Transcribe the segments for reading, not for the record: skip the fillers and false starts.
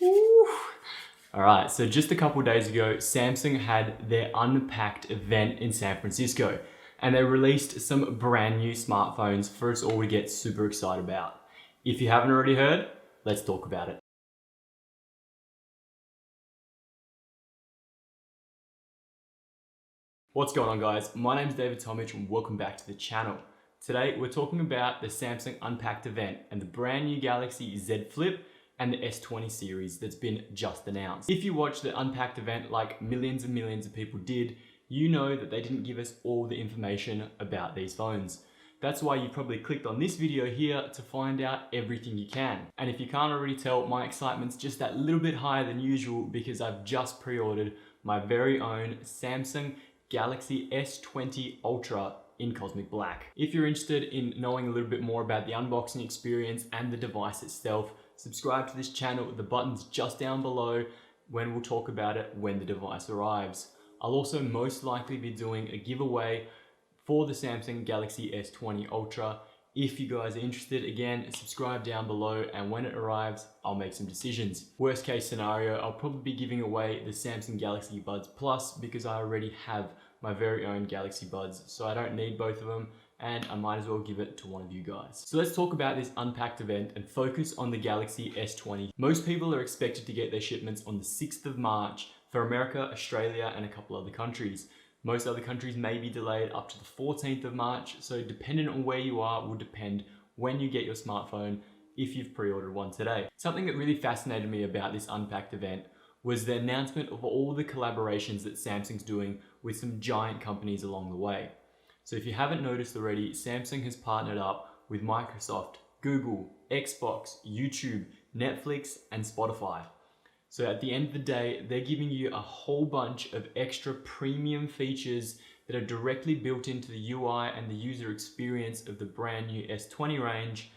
Woo. All right, so just a couple days ago, Samsung had their Unpacked event in San Francisco, and they released some brand new smartphones for us all to get super excited about. If you haven't already heard, let's talk about it. What's going on, guys? My name is David Tomich and welcome back to the channel. Today, we're talking about the Samsung Unpacked event and the brand new Galaxy Z Flip and the S20 series that's been just announced. If you watched the Unpacked event like millions and millions of people did, you know that they didn't give us all the information about these phones. That's why you probably clicked on this video here to find out everything you can. And if you can't already tell, my excitement's just that little bit higher than usual because I've just pre-ordered my very own Samsung Galaxy S20 ULTRA in Cosmic Black. If you're interested in knowing a little bit more about the unboxing experience and the device itself, subscribe to this channel. The button's just down below when we'll talk about it when the device arrives. I'll also most likely be doing a giveaway for the Samsung Galaxy S20 ULTRA. If you guys are interested, again, subscribe down below and when it arrives, I'll make some decisions. Worst case scenario, I'll probably be giving away the Samsung Galaxy Buds Plus because I already have my very own Galaxy Buds, so I don't need both of them and I might as well give it to one of you guys. So let's talk about this Unpacked event and focus on the Galaxy S20. Most people are expected to get their shipments on the 6th of March for America, Australia, and a couple other countries. Most other countries may be delayed up to the 14th of March, so depending on where you are will depend when you get your smartphone if you've pre-ordered one today. Something that really fascinated me about this Unpacked event was the announcement of all the collaborations that Samsung's doing with some giant companies along the way. So if you haven't noticed already, Samsung has partnered up with Microsoft, Google, Xbox, YouTube, Netflix, and Spotify. So at the end of the day, they're giving you a whole bunch of extra premium features that are directly built into the UI and the user experience of the brand new S20 range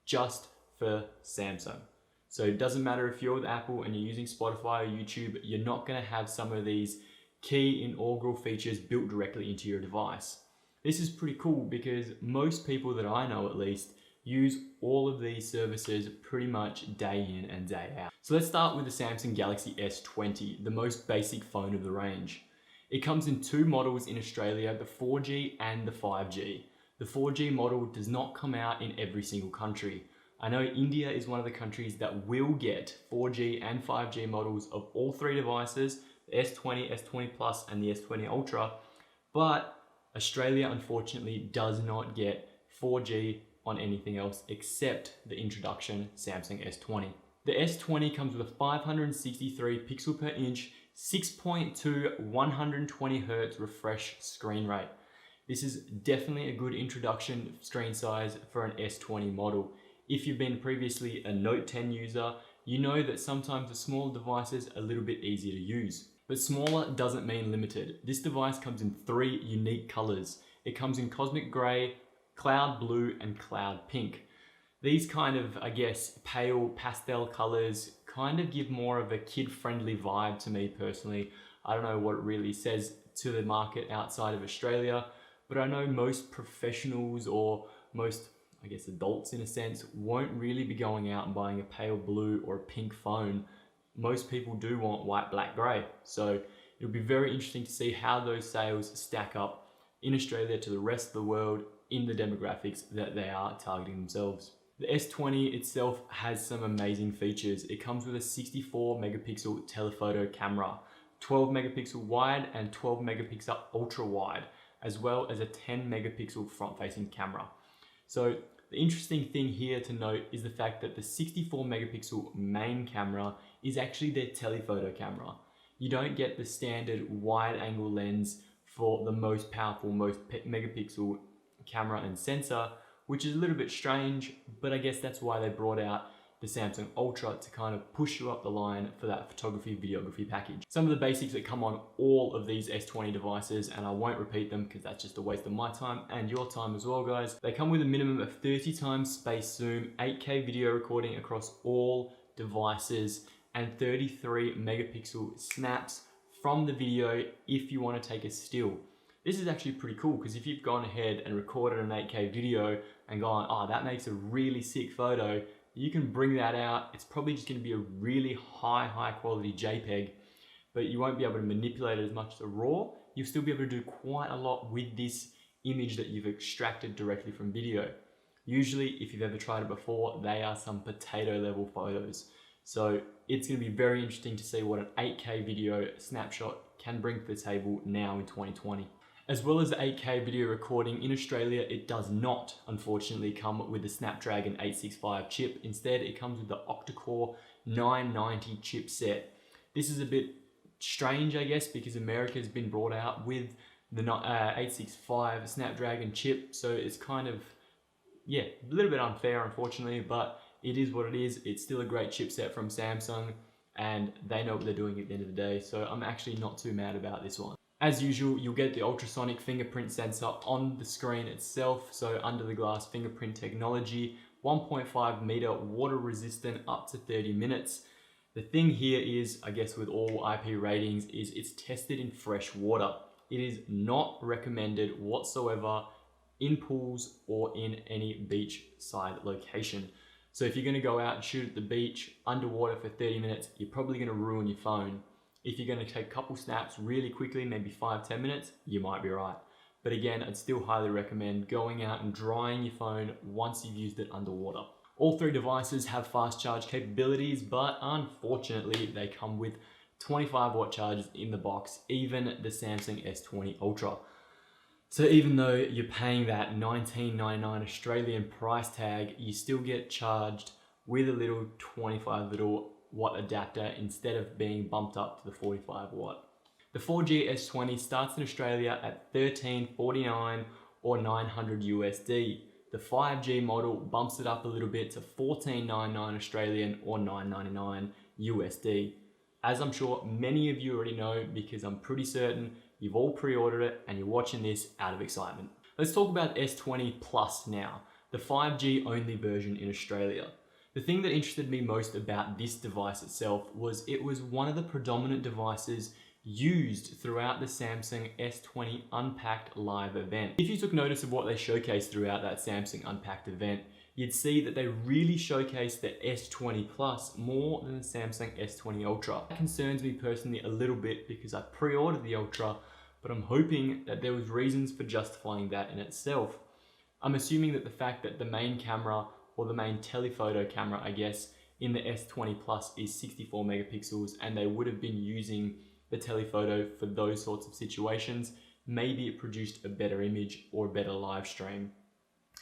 just for Samsung. So it doesn't matter if you're with Apple and you're using Spotify or YouTube, you're not going to have some of these key inaugural features built directly into your device. This is pretty cool because most people that I know at least use all of these services pretty much day in and day out. So let's start with the Samsung Galaxy S20, the most basic phone of the range. It comes in two models in Australia, the 4G and the 5G. The 4G model does not come out in every single country. I know India is one of the countries that will get 4G and 5G models of all three devices, the S20, S20 Plus, and the S20 ULTRA, but Australia unfortunately does not get 4G on anything else except the introduction Samsung S20. The S20 comes with a 563 pixel per inch, 6.2 120 Hz refresh screen rate. This is definitely a good introduction screen size for an S20 model. If you've been previously a Note 10 user, you know that sometimes the smaller devices are a little bit easier to use. But smaller doesn't mean limited. This device comes in three unique colors. It comes in Cosmic Gray, Cloud Blue, and Cloud Pink. These kind of, I guess, pale pastel colors kind of give more of a kid-friendly vibe to me personally. I don't know what it really says to the market outside of Australia, but I know most professionals or most, I guess, adults in a sense, won't really be going out and buying a pale blue or a pink phone. Most people do want white, black, grey. So it'll be very interesting to see how those sales stack up in Australia to the rest of the world in the demographics that they are targeting themselves. The S20 itself has some amazing features. It comes with a 64 megapixel telephoto camera, 12 megapixel wide and 12 megapixel ultra wide, as well as a 10 megapixel front facing camera. So the interesting thing here to note is the fact that the 64 megapixel main camera is actually their telephoto camera. You don't get the standard wide angle lens for the most powerful, most megapixel camera and sensor, which is a little bit strange, but I guess that's why they brought out the Samsung Ultra to kind of push you up the line for that photography, videography package. Some of the basics that come on all of these S20 devices, and I won't repeat them because that's just a waste of my time and your time as well, guys. They come with a minimum of 30 times space zoom, 8K video recording across all devices, and 33 megapixel snaps from the video if you want to take a still. This is actually pretty cool because if you've gone ahead and recorded an 8K video and gone, oh, that makes a really sick photo, you can bring that out. It's probably just going to be a really high quality JPEG, but you won't be able to manipulate it as much as a RAW. You'll still be able to do quite a lot with this image that you've extracted directly from video. Usually, if you've ever tried it before, they are some potato level photos. So it's going to be very interesting to see what an 8K video snapshot can bring to the table now in 2020. As well as the 8K video recording, in Australia, it does not, unfortunately, come with the Snapdragon 865 chip. Instead, it comes with the octa-core 990 chipset. This is a bit strange, I guess, because America has been brought out with the 865 Snapdragon chip, so it's kind of, yeah, a little bit unfair, unfortunately, but it is what it is. It's still a great chipset from Samsung, and they know what they're doing at the end of the day, so I'm actually not too mad about this one. As usual, you'll get the ultrasonic fingerprint sensor on the screen itself, so under the glass fingerprint technology, 1.5 meter water resistant up to 30 minutes. The thing here is, I guess with all IP ratings, is it's tested in fresh water. It is not recommended whatsoever in pools or in any beachside location. So if you're gonna go out and shoot at the beach underwater for 30 minutes, you're probably gonna ruin your phone. If you're gonna take a couple snaps really quickly, maybe 5-10 minutes, you might be right. But again, I'd still highly recommend going out and drying your phone once you've used it underwater. All three devices have fast charge capabilities, but unfortunately, they come with 25 watt chargers in the box, even the Samsung S20 ULTRA. So even though you're paying that $19.99 Australian price tag, you still get charged with a little 25 little watt adapter instead of being bumped up to the 45 watt. The 4G S20 starts in Australia at $13.49 or $900 USD. The 5G model bumps it up a little bit to $14.99 Australian or $9.99 USD. As I'm sure many of you already know, because I'm pretty certain you've all pre-ordered it and you're watching this out of excitement. Let's talk about S20 Plus now, the 5G only version in Australia. The thing that interested me most about this device itself was it was one of the predominant devices used throughout the Samsung S20 Unpacked live event. If you took notice of what they showcased throughout that Samsung Unpacked event, you'd see that they really showcased the S20 Plus more than the Samsung S20 ULTRA. That concerns me personally a little bit because I pre-ordered the Ultra, but I'm hoping that there was reasons for justifying that in itself. I'm assuming that the fact that the main camera, or the main telephoto camera, I guess, in the S20 Plus is 64 megapixels, and they would have been using the telephoto for those sorts of situations, maybe it produced a better image or a better live stream.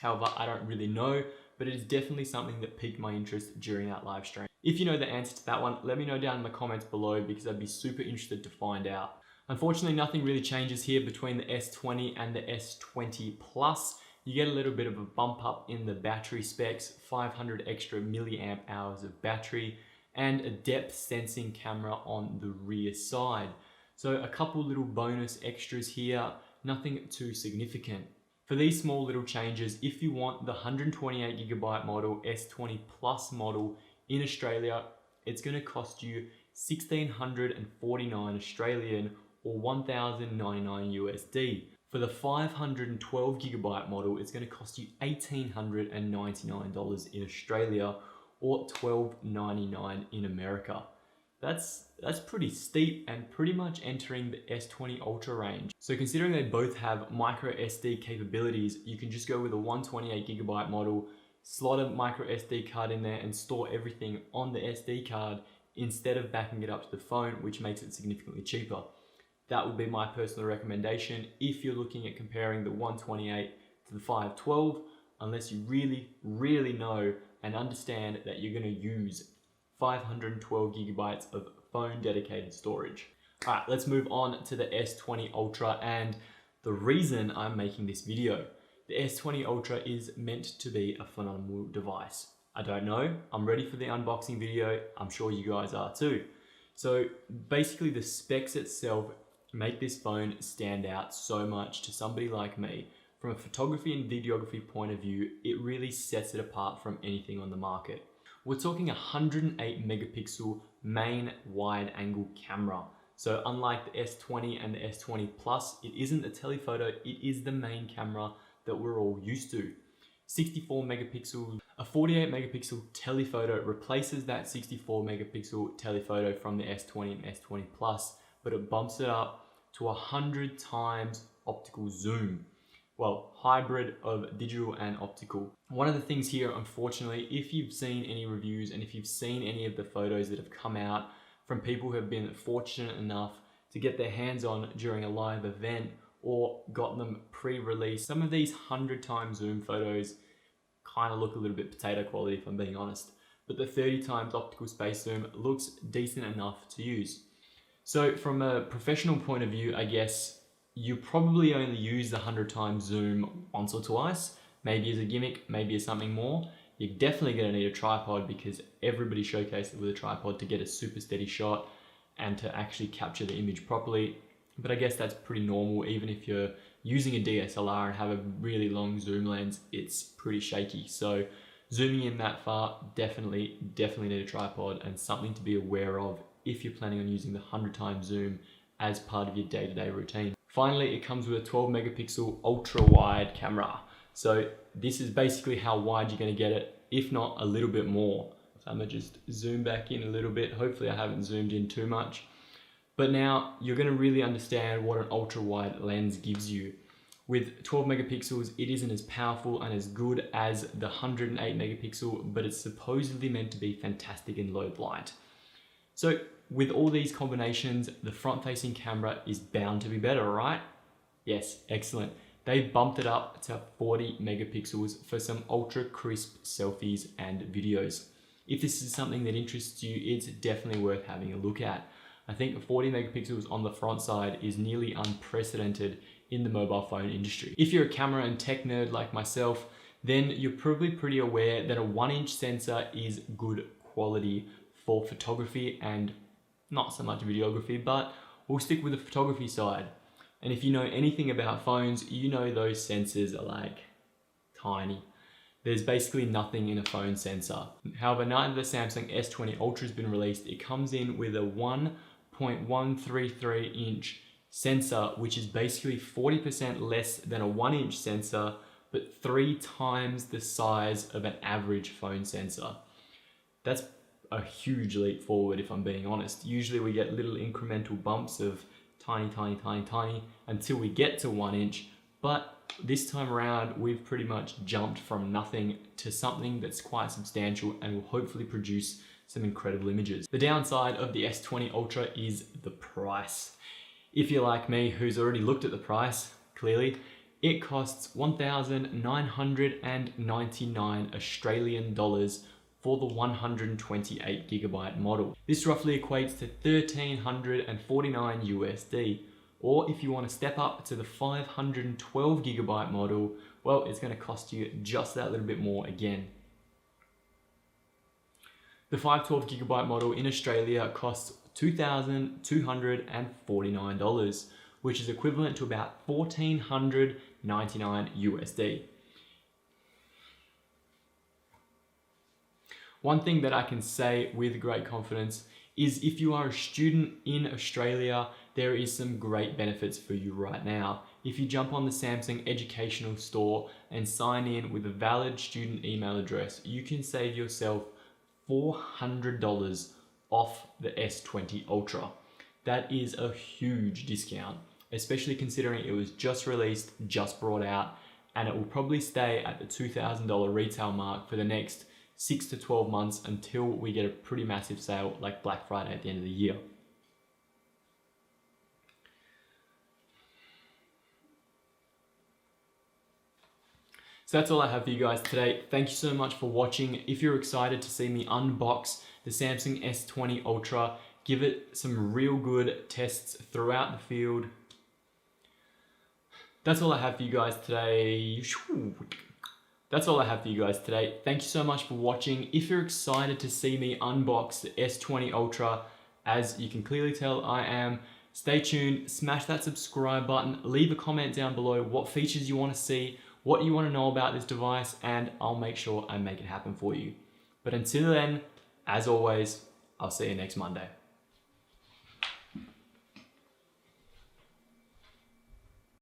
However, I don't really know, but it is definitely something that piqued my interest during that live stream. If you know the answer to that one, let me know down in the comments below because I'd be super interested to find out. Unfortunately, nothing really changes here between the S20 and the S20 Plus. You get a little bit of a bump up in the battery specs, 500 extra milliamp hours of battery, and a depth sensing camera on the rear side. So a couple little bonus extras here, nothing too significant. For these small little changes, if you want the 128GB model S20 Plus model in Australia, it's going to cost you $1,649 Australian or $1,099 USD. For the 512GB model, it's going to cost you $1,899 in Australia or $1,299 in America. That's pretty steep and pretty much entering the S20 ULTRA range. So considering they both have micro SD capabilities, you can just go with a 128GB model, slot a micro SD card in there and store everything on the SD card instead of backing it up to the phone, which makes it significantly cheaper. That would be my personal recommendation if you're looking at comparing the 128 to the 512, unless you really know and understand that you're going to use 512GB of phone dedicated storage. All right, let's move on to the S20 ULTRA and the reason I'm making this video. The S20 ULTRA is meant to be a phenomenal device. I don't know, I'm ready for the unboxing video. I'm sure you guys are too. So basically the specs itself make this phone stand out so much to somebody like me. From a photography and videography point of view, it really sets it apart from anything on the market. We're talking 108 megapixel main wide angle camera. So unlike the S20 and the S20 Plus, it isn't a telephoto, it is the main camera that we're all used to. 64 megapixels A 48 megapixel telephoto replaces that 64 megapixel telephoto from the S20 and S20 Plus, but it bumps it up to 100 times optical zoom. Well, hybrid of digital and optical. One of the things here, unfortunately, if you've seen any reviews and if you've seen any of the photos that have come out from people who have been fortunate enough to get their hands on during a live event or got them pre-release, some of these 100 times zoom photos kind of look a little bit potato quality, if I'm being honest. But the 30 times optical space zoom looks decent enough to use. So from a professional point of view, I guess you probably only use the 100 times zoom once or twice, maybe as a gimmick, maybe as something more. You're definitely going to need a tripod because everybody showcased it with a tripod to get a super steady shot and to actually capture the image properly. But I guess that's pretty normal. Even if you're using a DSLR and have a really long zoom lens, it's pretty shaky. So zooming in that far, definitely need a tripod and something to be aware of if you're planning on using the 100 times zoom as part of your day-to-day routine. Finally, it comes with a 12 megapixel ultra wide camera. So this is basically how wide you're going to get it, if not a little bit more. So I'm going to just zoom back in a little bit. Hopefully I haven't zoomed in too much. But now you're going to really understand what an ultra wide lens gives you. With 12 megapixels, it isn't as powerful and as good as the 108 megapixel, but it's supposedly meant to be fantastic in low light. So with all these combinations, the front-facing camera is bound to be better, right? Yes, excellent. They bumped it up to 40 megapixels for some ultra crisp selfies and videos. If this is something that interests you, it's definitely worth having a look at. I think 40 megapixels on the front side is nearly unprecedented in the mobile phone industry. If you're a camera and tech nerd like myself, then you're probably pretty aware that a 1-inch sensor is good quality for photography and not so much videography, but we'll stick with the photography side. And if you know anything about phones, you know those sensors are like tiny. There's basically nothing in a phone sensor. However, now that the Samsung S20 ULTRA has been released, it comes in with a 1.133 inch sensor, which is basically 40% less than a 1-inch sensor, but 3 times the size of an average phone sensor. That's a huge leap forward, if I'm being honest. Usually we get little incremental bumps of tiny until we get to 1 inch, but this time around we've pretty much jumped from nothing to something that's quite substantial and will hopefully produce some incredible images. The downside of the S20 ULTRA is the price. If you're like me, who's already looked at the price, clearly, it costs 1,999 Australian dollars for the 128 gigabyte model. This roughly equates to 1,349 USD. Or if you want to step up to the 512 gigabyte model, well, it's going to cost you just that little bit more again. The 512 gigabyte model in Australia costs $2,249, which is equivalent to about 1,499 USD. One thing that I can say with great confidence is if you are a student in Australia, there is some great benefits for you right now. If you jump on the Samsung Educational Store and sign in with a valid student email address, you can save yourself $400 off the S20 ULTRA. That is a huge discount, especially considering it was just released, just brought out, and it will probably stay at the $2,000 retail mark for the next 6 to 12 months until we get a pretty massive sale like Black Friday at the end of the year. So that's all I have for you guys today. Thank you so much for watching. If you're excited to see me unbox the Samsung S20 ULTRA, give it some real good tests throughout the field. That's all I have for you guys today. Thank you so much for watching. If you're excited to see me unbox the S20 ULTRA, as you can clearly tell I am, stay tuned, smash that subscribe button, leave a comment down below what features you want to see, what you want to know about this device, and I'll make sure I make it happen for you. But until then, as always, I'll see you next Monday.